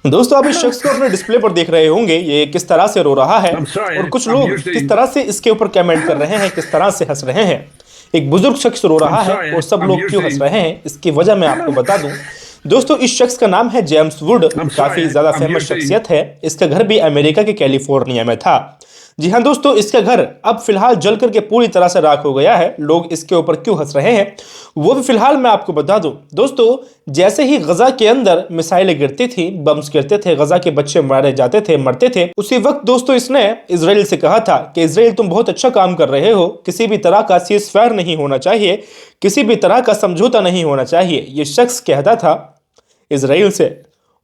दोस्तों आप इस शख्स को अपने डिस्प्ले पर देख रहे होंगे, ये किस तरह से रो रहा है I'm और sorry, कुछ I'm लोग किस usually तरह से इसके ऊपर कमेंट कर रहे हैं, किस तरह से हंस रहे हैं। एक बुजुर्ग शख्स रो I'm रहा है और sorry, सब I'm लोग क्यों हंस usually रहे हैं, इसकी वजह मैं आपको बता दूं। दोस्तों इस शख्स का नाम है जेम्स वुड। I'm काफी sorry, ज्यादा I'm फेमस usually शख्सियत है। इसका घर भी अमेरिका के कैलिफोर्निया में था। जी हाँ दोस्तों, इसका घर अब फिलहाल जल करके पूरी तरह से राख हो गया है। लोग इसके ऊपर क्यों हंस रहे हैं वो भी फिलहाल मैं आपको बता दूं। दोस्तों जैसे ही गजा के अंदर मिसाइलें गिरती थी, बम्स गिरते थे, गजा के बच्चे मारे जाते थे, मरते थे, उसी वक्त दोस्तों इसने इसराइल से कहा था कि इसराइल तुम बहुत अच्छा काम कर रहे हो, किसी भी तरह का सीज फायर नहीं होना चाहिए, किसी भी तरह का समझौता नहीं होना चाहिए। ये शख्स कहता था इसराइल से।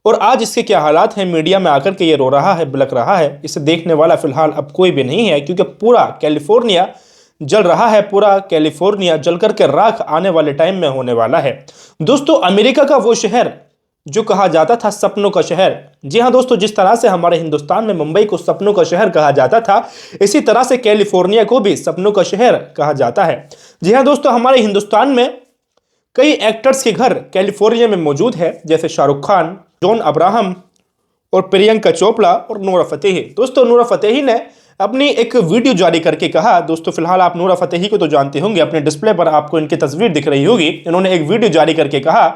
और आज इसके क्या हालात हैं, मीडिया में आकर के ये रो रहा है, बिलक रहा है। इसे देखने वाला फिलहाल अब कोई भी नहीं है, क्योंकि पूरा कैलिफोर्निया जल रहा है। पूरा कैलिफोर्निया जल करके राख आने वाले टाइम में होने वाला है। दोस्तों अमेरिका का वो शहर जो कहा जाता था सपनों का शहर, जी हाँ दोस्तों, जिस तरह से हमारे हिंदुस्तान में मुंबई को सपनों का शहर कहा जाता था, इसी तरह से कैलिफोर्निया को भी सपनों का शहर कहा जाता है। जी हाँ दोस्तों, हमारे हिंदुस्तान में कई एक्टर्स के घर कैलिफोर्निया में मौजूद है, जैसे शाहरुख खान, जॉन अब्राहम और प्रियंका चोपड़ा और नूरा फतेही। दोस्तों नूरा फतेही ने अपनी एक वीडियो जारी करके कहा, दोस्तों फिलहाल आप नूरा फतेही को तो जानते होंगे, अपने डिस्प्ले पर आपको इनकी तस्वीर दिख रही होगी। इन्होंने एक वीडियो जारी करके कहा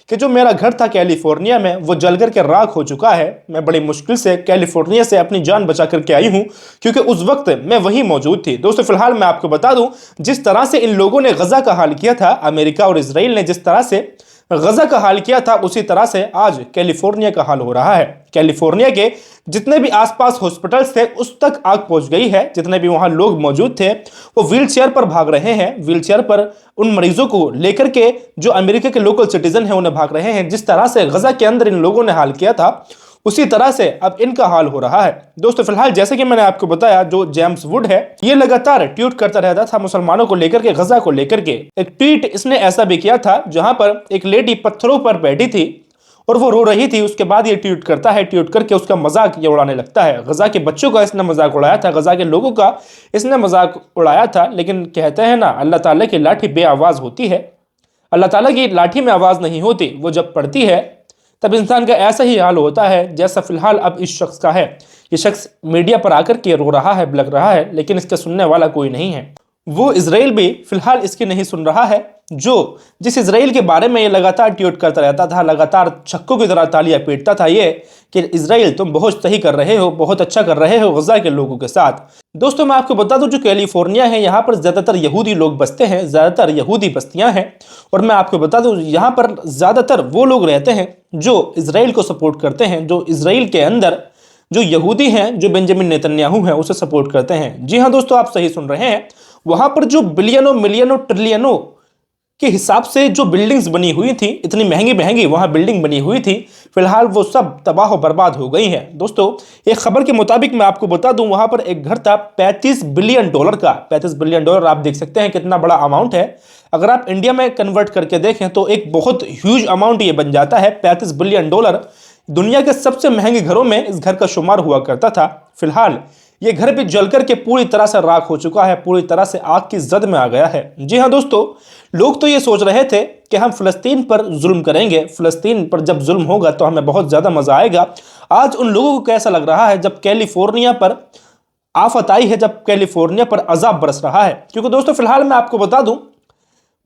कि जो मेरा घर था कैलिफोर्निया में वो जल करके राख हो चुका है। मैं बड़ी मुश्किल से कैलिफोर्निया से अपनी जान बचा करके आई हूं, क्योंकि उस वक्त मैं वहीं मौजूद थी। दोस्तों फिलहाल मैं आपको बता दूं, जिस तरह से इन लोगों ने गजा का हाल किया था, अमेरिका और इसराइल ने जिस तरह से गजा का हाल किया था, उसी तरह से आज कैलिफोर्निया का हाल हो रहा है। कैलिफोर्निया के जितने भी आसपास हॉस्पिटल्स थे उस तक आग पहुंच गई है। जितने भी वहां लोग मौजूद थे वो व्हील चेयर पर भाग रहे हैं। व्हील चेयर पर उन मरीजों को लेकर के जो अमेरिका के लोकल सिटीजन है उन्हें भाग रहे हैं। जिस तरह से गजा के अंदर इन लोगों ने हाल किया था उसी तरह से अब इनका हाल हो रहा है। दोस्तों फिलहाल जैसे कि मैंने आपको बताया, जो जेम्स वुड है ये लगातार ट्वीट करता रहता था मुसलमानों को लेकर के, गजा को लेकर के। एक ट्वीट इसने ऐसा भी किया था जहां पर एक लेडी पत्थरों पर बैठी थी और वो रो रही थी। उसके बाद ये ट्वीट करता है, ट्वीट करके उसका मजाक ये उड़ाने लगता है। गजा के बच्चों का इसने मजाक उड़ाया था, गजा के लोगों का इसने मजाक उड़ाया था। लेकिन कहते हैं ना, अल्लाह ताला की लाठी बे आवाज होती है। अल्लाह ताला की लाठी में आवाज नहीं होती, वो जब पड़ती है तब इंसान का ऐसा ही हाल होता है जैसा फिलहाल अब इस शख्स का है। ये शख्स मीडिया पर आकर के रो रहा है, बिलक रहा है, लेकिन इसके सुनने वाला कोई नहीं है। वो इसराइल भी फिलहाल इसकी नहीं सुन रहा है, जो जिस इसराइल के बारे में ये लगातार ट्वीट करता रहता था, लगातार छक्कों की तरह तालियां पीटता था ये कि इसराइल तुम बहुत सही कर रहे हो, बहुत अच्छा कर रहे हो गजा के लोगों के साथ। दोस्तों मैं आपको बता दूं, जो कैलिफोर्निया है यहाँ पर ज्यादातर यहूदी लोग बसते हैं, ज्यादातर यहूदी बस्तियां हैं। और मैं आपको बता दूं यहाँ पर ज्यादातर वो लोग रहते हैं जो इसराइल को सपोर्ट करते हैं, जो इसराइल के अंदर जो यहूदी हैं, जो बेंजामिन नेतन्याहू हैं उसे सपोर्ट करते हैं। जी हाँ दोस्तों, आप सही सुन रहे हैं। वहां पर जो बिलियनों मिलियनों ट्रिलियनों के हिसाब से जो बिल्डिंग्स बनी हुई थी, इतनी महंगी महंगी वहां बिल्डिंग बनी हुई थी, फिलहाल वो सब तबाह बर्बाद हो गई हैं। दोस्तों एक खबर के मुताबिक मैं आपको बता दूं, वहां पर एक घर था $35 बिलियन का। $35 बिलियन आप देख सकते हैं कितना बड़ा अमाउंट है। अगर आप इंडिया में कन्वर्ट करके देखें तो एक बहुत ह्यूज अमाउंट ये बन जाता है। $35 बिलियन दुनिया के सबसे महंगे घरों में इस घर का शुमार हुआ करता था। फिलहाल ये घर भी जलकर के पूरी तरह से राख हो चुका है, पूरी तरह से आग की जद में आ गया है। जी हाँ दोस्तों, लोग तो ये सोच रहे थे कि हम फिलिस्तीन पर जुल्म करेंगे, फिलिस्तीन पर जब जुल्म होगा तो हमें बहुत ज्यादा मजा आएगा। आज उन लोगों को कैसा लग रहा है जब कैलिफोर्निया पर आफत आई है, जब कैलिफोर्निया पर अजाब बरस रहा है। क्योंकि दोस्तों फिलहाल मैं आपको बता दूं,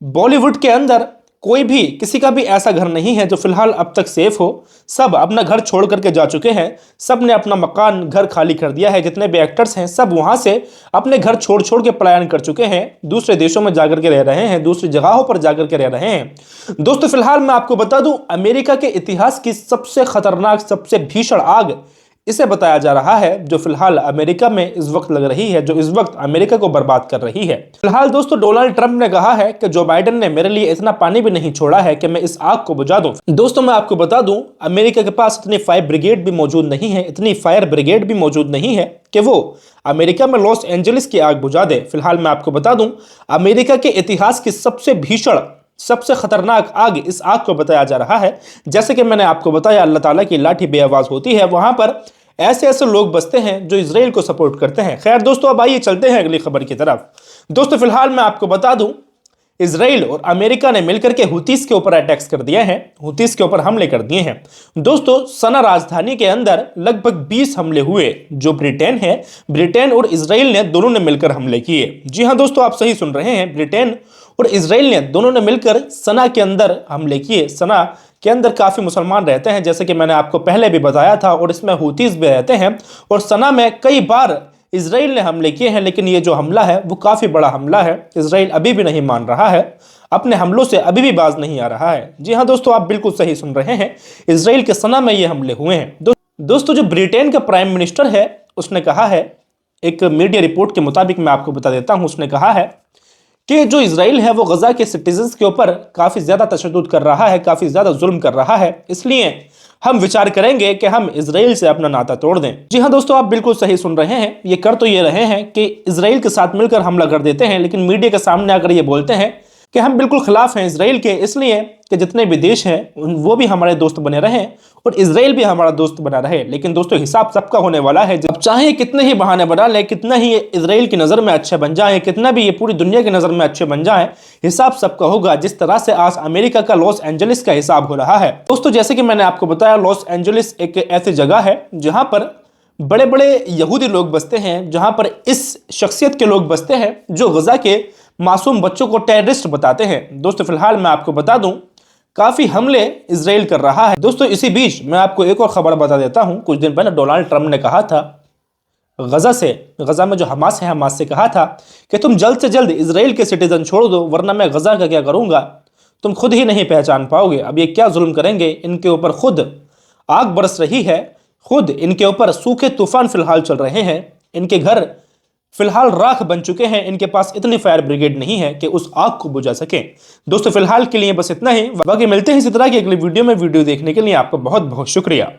बॉलीवुड के अंदर कोई भी किसी का भी ऐसा घर नहीं है जो फिलहाल अब तक सेफ हो। सब अपना घर छोड़ करके जा चुके हैं, सब ने अपना मकान घर खाली कर दिया है। जितने भी एक्टर्स हैं सब वहां से अपने घर छोड़ छोड़ के पलायन कर चुके हैं, दूसरे देशों में जाकर के रह रहे हैं, दूसरी जगहों पर जाकर के रह रहे हैं। दोस्तों फिलहाल मैं आपको बता दूं, अमेरिका के इतिहास की सबसे खतरनाक, सबसे भीषण आग इसे बताया जा रहा है, जो फिलहाल अमेरिका में इस वक्त लग रही है, जो इस वक्त अमेरिका को बर्बाद कर रही है। फिलहाल दोस्तों डोनाल्ड ट्रंप ने कहा है कि जो बाइडेन ने मेरे लिए इतना पानी भी नहीं छोड़ा है कि मैं इस आग को बुझा दूं। दोस्तों मैं आपको बता दूं, अमेरिका के पास इतनी फायर ब्रिगेड भी मौजूद नहीं है, इतनी फायर ब्रिगेड भी मौजूद नहीं है कि वो अमेरिका में लॉस एंजलिस की आग बुझा दे। फिलहाल मैं आपको बता दूं, अमेरिका के इतिहास की सबसे भीषण, सबसे खतरनाक आग इस आग को बताया जा रहा है। जैसे कि मैंने आपको बताया, अल्लाह ताला की लाठी बेआवाज होती है। वहां पर ऐसे ऐसे लोग बसते हैं जो इसराइल को सपोर्ट करते हैं। खैर दोस्तों, अब आइए चलते हैं अगली खबर की तरफ। दोस्तों फिलहाल मैं आपको बता दूं, इजराइल और अमेरिका ने मिलकर के हुतीस के ऊपर अटैक्स कर दिए हैं, हुतीस के ऊपर हमले कर दिए हैं। दोस्तों सना राजधानी के अंदर लगभग 20 हमले हुए, जो ब्रिटेन है, ब्रिटेन और इजराइल ने दोनों ने मिलकर हमले किए। जी हां दोस्तों, आप सही सुन रहे हैं, ब्रिटेन और इजराइल ने दोनों ने मिलकर सना के अंदर हमले किए। सना के अंदर काफी मुसलमान रहते हैं, जैसे कि मैंने आपको पहले भी बताया था, और इसमें हुतीस भी रहते हैं। और सना में कई बार इजराइल ने हमले किए हैं, लेकिन ये जो हमला है वो काफी बड़ा हमला है। इजराइल अभी भी नहीं मान रहा है, अपने हमलों से अभी भी बाज नहीं आ रहा है। जी हाँ दोस्तों, आप बिल्कुल सही सुन रहे हैं, इजराइल के सना में ये हमले हुए हैं। दोस्तों जो ब्रिटेन का प्राइम मिनिस्टर है, उसने कहा है, एक मीडिया रिपोर्ट के मुताबिक मैं आपको बता देता हूं, उसने कहा है कि जो इजराइल है वो गजा के सिटीजन्स के ऊपर काफी ज्यादा तशद्दुद कर रहा है, काफी ज्यादा जुल्म कर रहा है, इसलिए हम विचार करेंगे कि हम इजराइल से अपना नाता तोड़ दें। जी हाँ दोस्तों, आप बिल्कुल सही सुन रहे हैं, ये कर तो ये रहे हैं कि इजराइल के साथ मिलकर हमला कर देते हैं, लेकिन मीडिया के सामने आकर ये बोलते हैं कि हम बिल्कुल खिलाफ हैं इजराइल के, इसलिए कि जितने भी देश हैं वो भी हमारे दोस्त बने रहें और इजराइल भी हमारा दोस्त बना रहे। लेकिन दोस्तों हिसाब सबका होने वाला है। जब चाहे कितने ही बहाने बना ले, कितना ही इजराइल की नज़र में अच्छे बन जाए, कितना भी ये पूरी दुनिया की नज़र में अच्छे बन जाए, हिसाब सबका होगा। जिस तरह से आज अमेरिका का लॉस एंजलिस का हिसाब हो रहा है। दोस्तों जैसे कि मैंने आपको बताया, लॉस एंजलिस एक ऐसी जगह है जहां पर बड़े बड़े यहूदी लोग बसते हैं, जहां पर इस शख्सियत के लोग बसते हैं जो गजा के मासूम बच्चों को टेररिस्ट बताते हैं। दोस्तों फिलहाल मैं आपको बता दूं, काफी हमले इजराइल कर रहा है। दोस्तों इसी बीच मैं आपको एक और खबर बता देता हूं। कुछ दिन पहले डोनाल्ड ट्रंप ने कहा था गजा में जो हमास है, हमास से कहा था कि तुम जल्द से जल्द इजराइल के सिटीजन छोड़ दो, वरना मैं गजा का क्या करूंगा तुम खुद ही नहीं पहचान पाओगे। अब ये क्या जुल्म करेंगे, इनके ऊपर खुद आग बरस रही है, खुद इनके ऊपर सूखे तूफान फिलहाल चल रहे हैं, इनके घर फिलहाल राख बन चुके हैं, इनके पास इतनी फायर ब्रिगेड नहीं है कि उस आग को बुझा सके। दोस्तों फिलहाल के लिए बस इतना ही, बाकी मिलते हैं इसी तरह की अगली वीडियो में। वीडियो देखने के लिए आपका बहुत बहुत शुक्रिया।